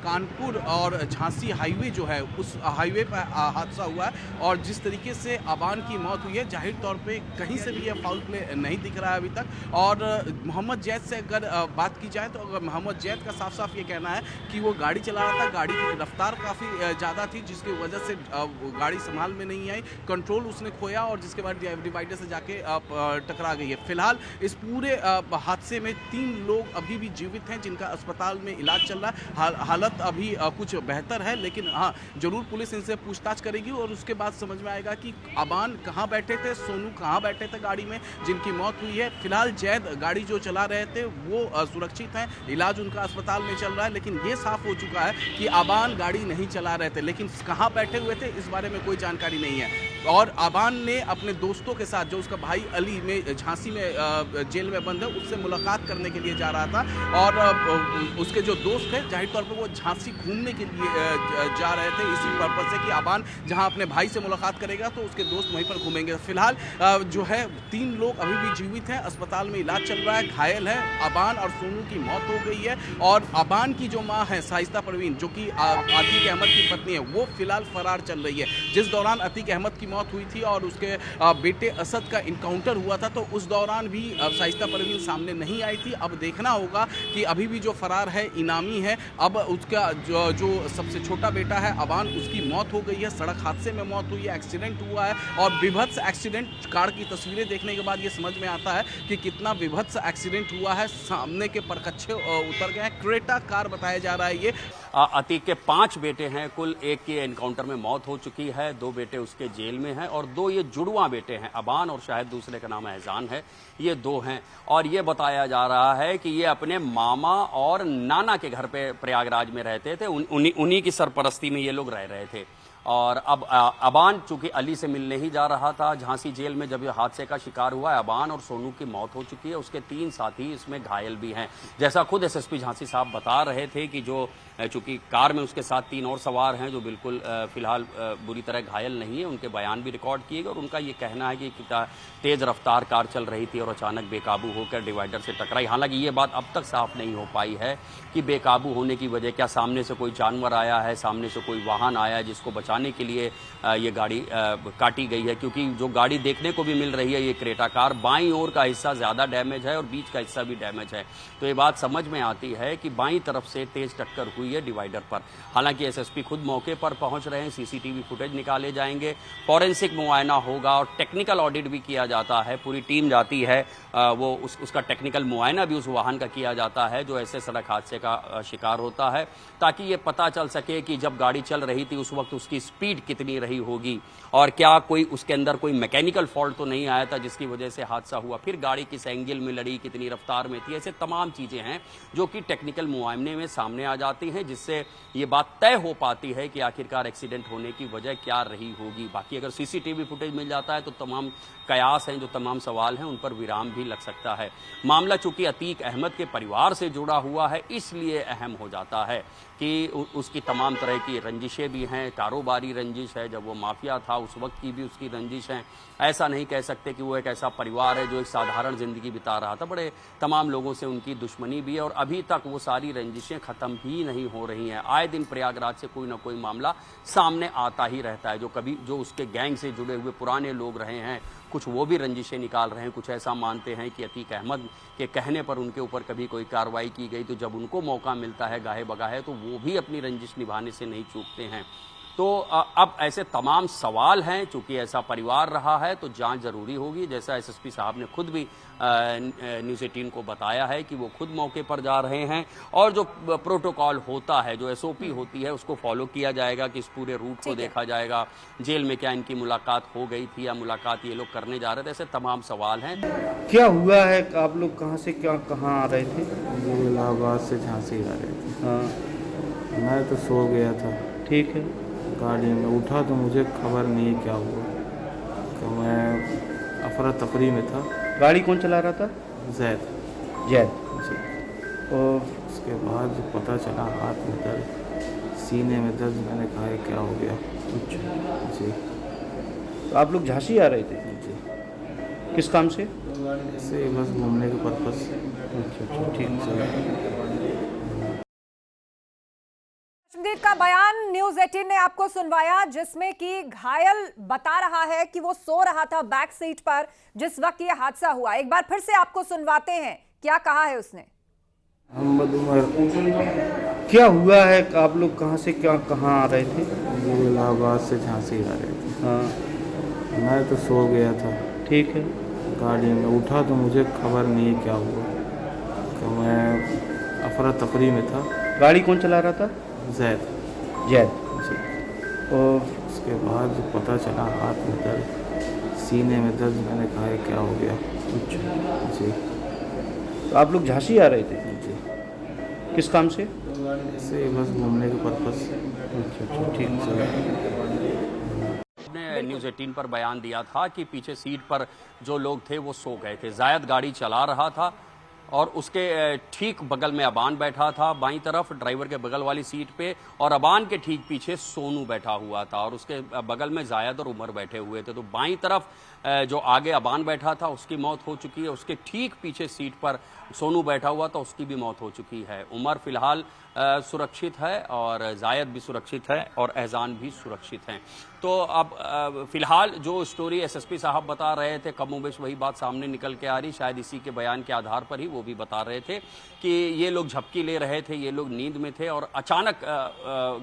कानपुर और झांसी हाईवे जो है उस हाईवे पर हादसा हुआ है और जिस तरीके से अबान की मौत हुई है, जाहिर तौर पे कहीं से भी यह फाउल प्ले नहीं दिख रहा है अभी तक। और मोहम्मद जैद से अगर बात की जाए तो अगर मोहम्मद जैद का साफ-साफ ये कहना है कि वो गाड़ी चला रहा था, गाड़ी की रफ्तार काफ़ी ज़्यादा थी जिसकी वजह से गाड़ी संभाल में नहीं आई, कंट्रोल उसने खोया और जिसके बाद डिवाइडर से जाके टकरा गई है। फिलहाल इस पूरे हादसे में 3 लोग अभी भी जीवित हैं जिनका अस्पताल में इलाज चल रहा है। हालत अभी कुछ बेहतर है, लेकिन हाँ, ज़रूर पुलिस इनसे पूछताछ करेगी और उसके बाद समझ में आएगा कि अबान कहाँ बैठे थे, सोनू कहाँ बैठे थे गाड़ी में जिनकी मौत हुई है। फिलहाल जैद गाड़ी जो चला रहे थे वो सुरक्षित हैं, इलाज उनका अस्पताल में चल रहा है, लेकिन ये साफ हो चुका है कि अबान गाड़ी नहीं चला रहे थे, लेकिन कहाँ बैठे हुए थे इस बारे में कोई जानकारी नहीं है। और अबान ने अपने दोस्तों के साथ, जो उसका भाई अली में झांसी में जेल में बंद है, उससे मुलाकात करने के लिए जा रहा था और उसके जो दोस्त थे जाहिर तौर पर वो झांसी घूमने के लिए जा रहे थे इसी पर्पज से कि अबान जहां अपने भाई से मुलाकात करेगा तो उसके दोस्त वहीं पर घूमेंगे। फिलहाल जो है 3 लोग अभी भी जीवित हैं, अस्पताल में इलाज चल रहा है, घायल है। अबान और सोनू की मौत हो गई है और अबान की जो माँ है शाइस्ता परवीन, जो कि अतीक अहमद की पत्नी है, वो फिलहाल फरार चल रही है। जिस दौरान अतीक अहमद की मौत हुई थी और उसके बेटे असद का इनकाउंटर हुआ था तो उस दौरान भी शाइस्ता परवीन सामने नहीं आई थी। अब देखना होगा कि अभी भी जो फरार है इनामी है, अब उसका जो सबसे छोटा बेटा है अबान, उसकी मौत हो गई है, सड़क हादसे में मौत हुई है, एक्सीडेंट हुआ है और विभत्स एक्सीडेंट। कार की तस्वीरें देखने के बाद ये समझ में आता है कि कितना विभत्स एक्सीडेंट हुआ है। सामने के परकच्चे उतर गए हैं, क्रेटा कार बताया जा रहा है ये। अतीक के 5 बेटे हैं कुल, एक की एनकाउंटर में मौत हो चुकी है, 2 बेटे उसके जेल में हैं और 2 ये जुड़वा बेटे हैं, अबान और शायद दूसरे का नाम एहसान है, ये 2 हैं। और ये बताया जा रहा है कि ये अपने मामा और नाना के घर पे प्रयागराज में रहते थे, उन्हीं की सरपरस्ती में ये लोग रह रहे थे। और अब अबान चूंकि अली से मिलने ही जा रहा था झांसी जेल में जब ये हादसे का शिकार हुआ है। अबान और सोनू की मौत हो चुकी है, उसके 3 साथी इसमें घायल भी हैं। जैसा खुद एसएसपी झांसी साहब बता रहे थे कि जो चूंकि कार में उसके साथ 3 और सवार हैं जो बिल्कुल फिलहाल बुरी तरह घायल नहीं है, उनके बयान भी रिकॉर्ड किए गए और उनका ये कहना है कि तेज रफ्तार कार चल रही थी और अचानक बेकाबू होकर डिवाइडर से टकराई। हालांकि ये बात अब तक साफ नहीं हो पाई है कि बेकाबू होने की वजह क्या सामने से कोई जानवर आया है, सामने से कोई वाहन आया है जिसको बचाने के लिए ये गाड़ी काटी गई है, क्योंकि जो गाड़ी देखने को भी मिल रही है ये क्रेटा कार, बाईं ओर का हिस्सा ज्यादा डैमेज है और बीच का हिस्सा भी डैमेज है। तो ये बात समझ में आती है कि बाईं तरफ से तेज टक्कर हुई है डिवाइडर पर। हालांकि एसएसपी खुद मौके पर पहुंच रहे हैं, सीसीटीवी फुटेज निकाले जाएंगे, फॉरेंसिक मुआयना होगा और टेक्निकल ऑडिट भी किया जाता है, पूरी टीम जाती है, वो उसका टेक्निकल मुआयना भी उस वाहन का किया जाता है जो ऐसे सड़क हादसे का शिकार होता है, ताकि ये पता चल सके कि जब गाड़ी चल रही थी उस वक्त उसकी स्पीड कितनी रही होगी और क्या कोई उसके अंदर कोई मैकेनिकल फॉल्ट तो नहीं आया था जिसकी वजह से हादसा हुआ, फिर गाड़ी किस एंगल में लड़ी, कितनी रफ्तार में थी। ऐसे तमाम चीजें हैं जो कि टेक्निकल मुआयने में सामने आ जाती हैं, जिससे ये बात तय हो पाती है कि आखिरकार एक्सीडेंट होने की वजह क्या रही होगी। बाकी अगर सीसीटीवी फुटेज मिल जाता है तो तमाम कयास हैं, जो तमाम सवाल हैं उन पर विराम भी लग सकता है। मामला चूंकि अतीक अहमद के परिवार से जुड़ा हुआ है इसलिए अहम हो जाता है कि उसकी तमाम तरह की रंजिशें भी हैं, कारोबारी रंजिश है, जब वो माफिया था उस वक्त की भी उसकी रंजिश है। ऐसा नहीं कह सकते कि वो एक ऐसा परिवार है जो एक साधारण जिंदगी बिता रहा था, बड़े तमाम लोगों से उनकी दुश्मनी भी है और अभी तक वो सारी रंजिशें खत्म ही नहीं हो रही हैं। आए दिन प्रयागराज से कोई ना कोई मामला सामने आता ही रहता है, जो उसके गैंग से जुड़े हुए पुराने लोग रहे हैं, कुछ वो भी रंजिशें निकाल रहे हैं, कुछ ऐसा मानते हैं कि अतीक अहमद के कहने पर उनके ऊपर कभी कोई कार्रवाई की गई तो जब उनको मौका मिलता है गाहे बगाहे तो वो भी अपनी रंजिश निभाने से नहीं चूकते हैं। तो अब ऐसे तमाम सवाल हैं, चूंकि ऐसा परिवार रहा है तो जांच जरूरी होगी, जैसा एसएसपी साहब ने खुद भी न्यूज़ 18 को बताया है कि वो खुद मौके पर जा रहे हैं और जो प्रोटोकॉल होता है, जो एसओपी होती है उसको फॉलो किया जाएगा कि इस पूरे रूट को देखा जाएगा, जेल में क्या इनकी मुलाकात हो गई थी या मुलाकात ये लोग करने जा रहे थे, ऐसे तमाम सवाल हैं। क्या हुआ है, आप लोग कहाँ से कहाँ आ रहे थे? इलाहाबाद से झांसी आ रहे थे। हाँ, मैं तो सो गया था, ठीक है। गाड़ी में उठा तो मुझे खबर नहीं क्या हुआ, तो मैं अफरा तफरी में था। गाड़ी कौन चला रहा था? जैद जी। और उसके बाद जो पता चला हाथ में दर्द, सीने में दर्द, मैंने कहा ये क्या हो गया। अच्छा जी। तो आप लोग झांसी आ रहे थे? जी। किस काम से? ऐसे ही बस घूमने के पर्पस। अच्छा, ठीक है। चश्मदीद का बयान न्यूज 18 ने आपको सुनवाया, जिसमें कि घायल बता रहा है कि वो सो रहा था बैक सीट पर जिस वक्त ये हादसा हुआ। एक बार फिर से आपको सुनवाते हैं, क्या कहा है उसने। मोहम्मद उमर, क्या हुआ है? आप लोग कहाँ से कहाँ आ रहे थे? इलाहाबाद से झांसी आ रहे थे। हाँ, मैं तो सो गया था ठीक है। गाड़ी में, उठा तो मुझे खबर नहीं क्या हुआ, तो मैं अफरा तफरी में था। गाड़ी कौन चला रहा था? जैद जैद। जी। और उसके बाद जो पता चला हाथ में दर्द, सीने में दर्द, मैंने कहा ये क्या हो गया। अच्छा, जी तो आप लोग झांसी आ रहे थे? जी, किस काम से? ऐसे ही बस घूमने के पर्पज़। अच्छा, ठीक है। ने न्यूज़ 18 पर बयान दिया था कि पीछे सीट पर जो लोग थे वो सो गए थे। जायद गाड़ी चला रहा था और उसके ठीक बगल में अबान बैठा था बाईं तरफ ड्राइवर के बगल वाली सीट पे, और अबान के ठीक पीछे सोनू बैठा हुआ था और उसके बगल में जायद और उमर बैठे हुए थे। तो बाईं तरफ जो आगे अबान बैठा था उसकी मौत हो चुकी है, उसके ठीक पीछे सीट पर सोनू बैठा हुआ था, उसकी भी मौत हो चुकी है। उमर फिलहाल सुरक्षित है और जायद भी सुरक्षित है और एहजान भी सुरक्षित हैं। तो अब फिलहाल जो स्टोरी एसएसपी साहब बता रहे थे, कमोबेश वही बात सामने निकल के आ रही, शायद इसी के बयान के आधार पर ही वो भी बता रहे थे कि ये लोग झपकी ले रहे थे, ये लोग नींद में थे और अचानक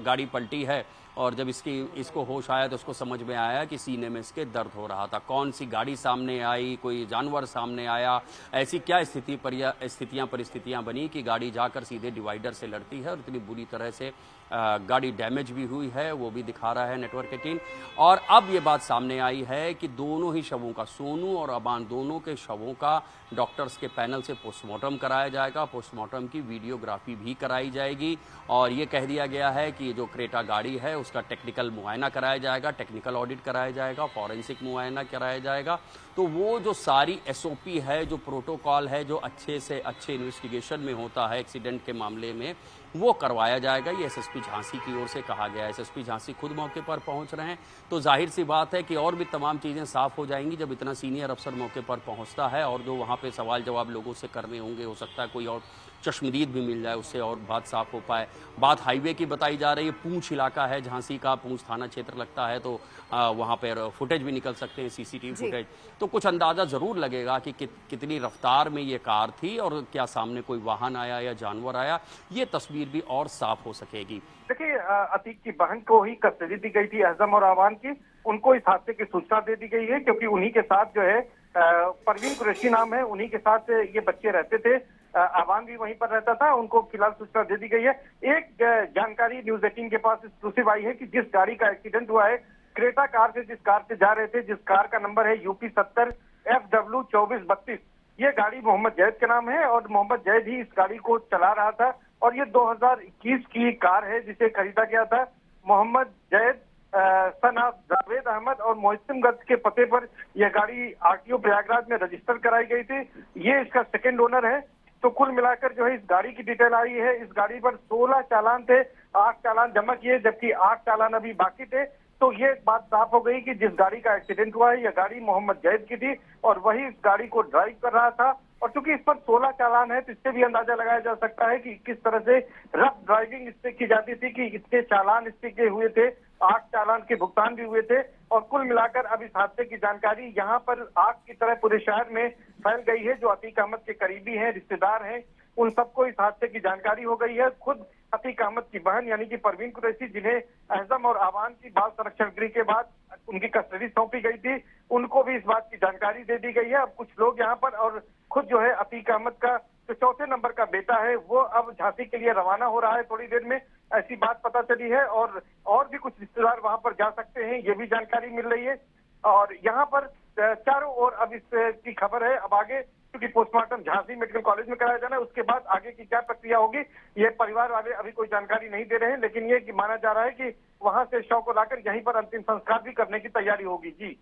गाड़ी पलटी है, और जब इसको होश आया तो उसको समझ में आया कि सीने में इसके दर्द हो रहा था। कौन सी गाड़ी सामने आई, कोई जानवर सामने आया, ऐसी क्या परिस्थितियां बनी कि गाड़ी जाकर सीधे डिवाइडर से लड़ती है और इतनी बुरी तरह से गाड़ी डैमेज भी हुई है, वो भी दिखा रहा है नेटवर्क 18। और अब ये बात सामने आई है कि दोनों ही शवों का, सोनू और अबान दोनों के शवों का डॉक्टर्स के पैनल से पोस्टमार्टम कराया जाएगा, पोस्टमार्टम की वीडियोग्राफी भी कराई जाएगी, और ये कह दिया गया है कि जो क्रेटा गाड़ी है उसका टेक्निकल मुआयना कराया जाएगा, टेक्निकल ऑडिट कराया जाएगा, फॉरेंसिक मुआयना कराया जाएगा। तो वो जो सारी एसओपी है, जो प्रोटोकॉल है, जो अच्छे से अच्छे इन्वेस्टिगेशन में होता है एक्सीडेंट के मामले में, वो करवाया जाएगा। ये एसएसपी झांसी की ओर से कहा गया है। एसएसपी झांसी खुद मौके पर पहुंच रहे हैं, तो जाहिर सी बात है कि और भी तमाम चीज़ें साफ हो जाएंगी जब इतना सीनियर अफसर मौके पर पहुंचता है, और जो वहाँ पे सवाल जवाब लोगों से करने होंगे, हो सकता है कोई और चश्मदीद भी मिल जाए, उससे और बात साफ हो पाए। बात हाईवे की बताई जा रही है, पूंछ इलाका है झांसी का, पूंछ थाना क्षेत्र लगता है, तो वहाँ पर फुटेज भी निकल सकते हैं, सीसीटीवी फुटेज, तो कुछ अंदाजा जरूर लगेगा कि कितनी रफ्तार में ये कार थी और क्या सामने कोई वाहन आया या जानवर आया, ये तस्वीर भी और साफ हो सकेगी। देखिए, अतीक की बहन को ही कस्टडी दी गई थी, एहजम और आवान की, उनको इस हादसे की सूचना दे दी गई है, क्योंकि उन्हीं के साथ जो है परवीन कुरैशी नाम है, उन्हीं के साथ ये बच्चे रहते थे। आवान भी वहीं पर रहता था, उनको फिलहाल सूचना दे दी गई है। एक जानकारी न्यूज 18 के पास एक्सक्लूसिव आई है कि जिस गाड़ी का एक्सीडेंट हुआ है, क्रेटा कार से जिस कार से जा रहे थे, जिस कार का नंबर है UP 70 FW 2432, ये गाड़ी मोहम्मद जैद के नाम है और मोहम्मद जैद ही इस गाड़ी को चला रहा था, और ये 2021 की कार है जिसे खरीदा गया था। मोहम्मद जैद सन ऑफ जावेद अहमद और मोहसिनगंज के पते पर यह गाड़ी RTO प्रयागराज में रजिस्टर कराई गई थी। ये इसका सेकंड ओनर है। तो कुल मिलाकर जो है इस गाड़ी की डिटेल आई है, इस गाड़ी पर 16 चालान थे, 8 चालान जमा किए, जबकि 8 चालान अभी बाकी थे। तो ये बात साफ हो गई कि जिस गाड़ी का एक्सीडेंट हुआ है, यह गाड़ी मोहम्मद जैद की थी और वही इस गाड़ी को ड्राइव कर रहा था। और चूंकि इस पर 16 चालान है, तो इससे भी अंदाजा लगाया जा सकता है कि किस तरह से रफ ड्राइविंग इससे की जाती थी, कि इतने चालान इसके के हुए थे, 8 चालान के भुगतान भी हुए थे। और कुल मिलाकर अब इस हादसे की जानकारी यहाँ पर आग की तरह पूरे शहर में फैल गई है। जो अतीक अहमद के करीबी हैं, रिश्तेदार हैं, उन सबको इस हादसे की जानकारी हो गई है। खुद अतीक अहमद की बहन यानी कि परवीन कुरैशी, जिन्हें एहजम और आवान की बाल संरक्षण गृह के बाद उनकी कस्टडी सौंपी गई थी, उनको भी इस बात की जानकारी दे दी गई है। अब कुछ लोग यहाँ पर, और खुद जो है अतीक अहमद का जो चौथे नंबर का बेटा है, वो अब झांसी के लिए रवाना हो रहा है थोड़ी देर में, ऐसी बात पता चली है। और भी कुछ रिश्तेदार वहां पर जा सकते हैं, ये भी जानकारी मिल रही है। और यहाँ पर चारों ओर अब इस की खबर है। अब आगे क्योंकि पोस्टमार्टम झांसी मेडिकल कॉलेज में कराया जाना है, उसके बाद आगे की क्या प्रक्रिया होगी, ये परिवार वाले अभी कोई जानकारी नहीं दे रहे हैं, लेकिन ये कि माना जा रहा है कि वहां से शव को लाकर यहीं पर अंतिम संस्कार भी करने की तैयारी होगी। जी।